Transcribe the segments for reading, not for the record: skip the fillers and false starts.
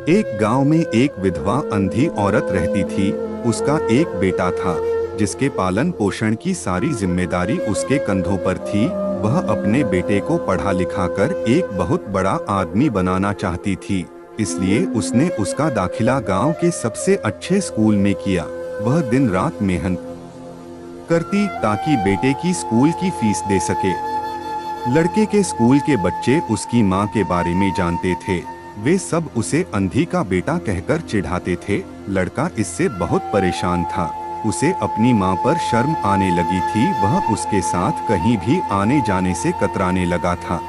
एक गांव में एक विधवा अंधी औरत रहती थी। उसका एक बेटा था जिसके पालन पोषण की सारी जिम्मेदारी उसके कंधों पर थी। वह अपने बेटे को पढ़ा लिखा कर एक बहुत बड़ा आदमी बनाना चाहती थी, इसलिए उसने उसका दाखिला गांव के सबसे अच्छे स्कूल में किया। वह दिन रात मेहनत करती ताकि बेटे की स्कूल की फीस दे सके। लड़के के स्कूल के बच्चे उसकी माँ के बारे में जानते थे। वे सब उसे अंधी का बेटा कहकर चिढ़ाते थे। लड़का इससे बहुत परेशान था। उसे अपनी माँ पर शर्म आने लगी थी। वह उसके साथ कहीं भी आने जाने से कतराने लगा था।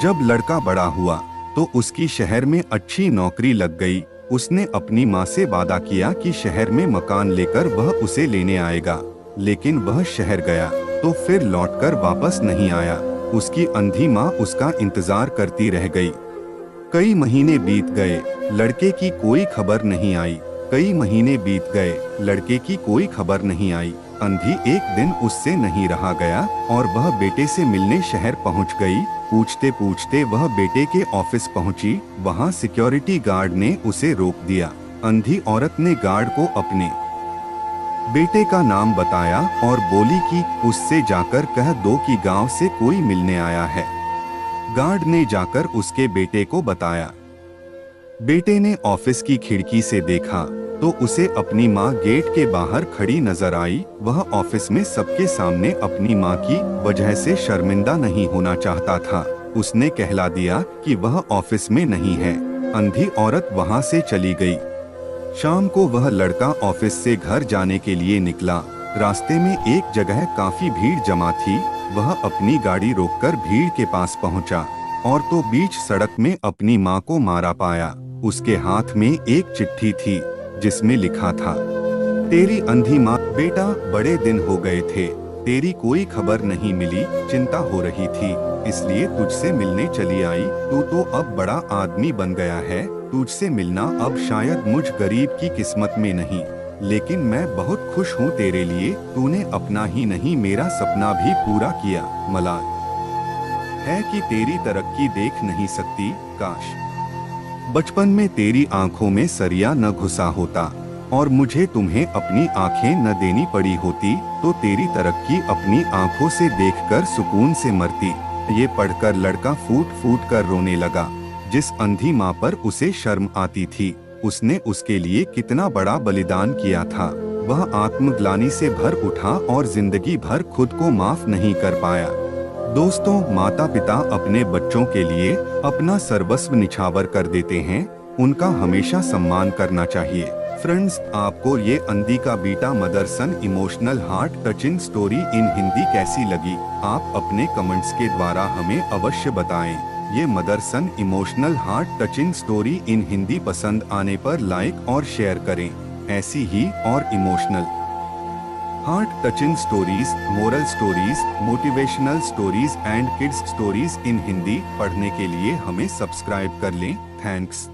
जब लड़का बड़ा हुआ तो उसकी शहर में अच्छी नौकरी लग गई। उसने अपनी माँ से वादा किया कि शहर में मकान लेकर वह उसे लेने आएगा, लेकिन वह शहर गया तो फिर लौटकर वापस नहीं आया। उसकी अंधी माँ उसका इंतजार करती रह गई। कई महीने बीत गए, लड़के की कोई खबर नहीं आई। कई महीने बीत गए, लड़के की कोई खबर नहीं आई। अंधी एक दिन उससे नहीं रहा गया और वह बेटे से मिलने शहर पहुंच गई। पूछते पूछते वह बेटे के ऑफिस पहुंची। वहां सिक्योरिटी गार्ड ने उसे रोक दिया। अंधी औरत ने गार्ड को अपने बेटे का नाम बताया और बोली कि उससे जाकर कह दो कि गांव से कोई मिलने आया है। गार्ड ने जाकर उसके बेटे को बताया। बेटे ने ऑफिस की खिड़की से देखा तो उसे अपनी माँ गेट के बाहर खड़ी नजर आई। वह ऑफिस में सबके सामने अपनी माँ की वजह से शर्मिंदा नहीं होना चाहता था। उसने कहला दिया कि वह ऑफिस में नहीं है। अंधी औरत वहाँ से चली गई। शाम को वह लड़का ऑफिस से घर जाने के लिए निकला। रास्ते में एक जगह काफी भीड़ जमा थी। वह अपनी गाड़ी रोककर भीड़ के पास पहुंचा और तो बीच सड़क में अपनी माँ को मारा पाया। उसके हाथ में एक चिट्ठी थी जिसमें लिखा था, तेरी अंधी माँ, बेटा बड़े दिन हो गए थे, तेरी कोई खबर नहीं मिली, चिंता हो रही थी, इसलिए तुझसे मिलने चली आई। तू तो अब बड़ा आदमी बन गया है, तुझसे मिलना अब शायद मुझ गरीब की किस्मत में नहीं, लेकिन मैं बहुत खुश हूँ तेरे लिए। तूने अपना ही नहीं मेरा सपना भी पूरा किया। मलाल है कि तेरी तरक्की देख नहीं सकती। काश बचपन में तेरी आंखों में सरिया न घुसा होता और मुझे तुम्हें अपनी आंखें न देनी पड़ी होती, तो तेरी तरक्की अपनी आंखों से देखकर सुकून से मरती। ये पढ़कर लड़का फूट फूट कर रोने लगा। जिस अंधी माँ पर उसे शर्म आती थी, उसने उसके लिए कितना बड़ा बलिदान किया था। वह आत्मग्लानि से भर उठा और जिंदगी भर खुद को माफ नहीं कर पाया। दोस्तों, माता पिता अपने बच्चों के लिए अपना सर्वस्व निछावर कर देते हैं। उनका हमेशा सम्मान करना चाहिए। फ्रेंड्स, आपको ये अंधी का बेटा mother sun emotional heart touching story in Hindi कैसी लगी? आप अपने कमेंट्स के द्वारा हमें अवश्य बताएं। ये mother sun emotional heart touching story in Hindi पसंद आने पर लाइक और शेयर करें। ऐसी ही और emotional heart touching stories, moral stories, motivational stories and kids stories in Hindi पढ़ने के लिए हमें सब्सक्राइब कर लें। थैंक्स।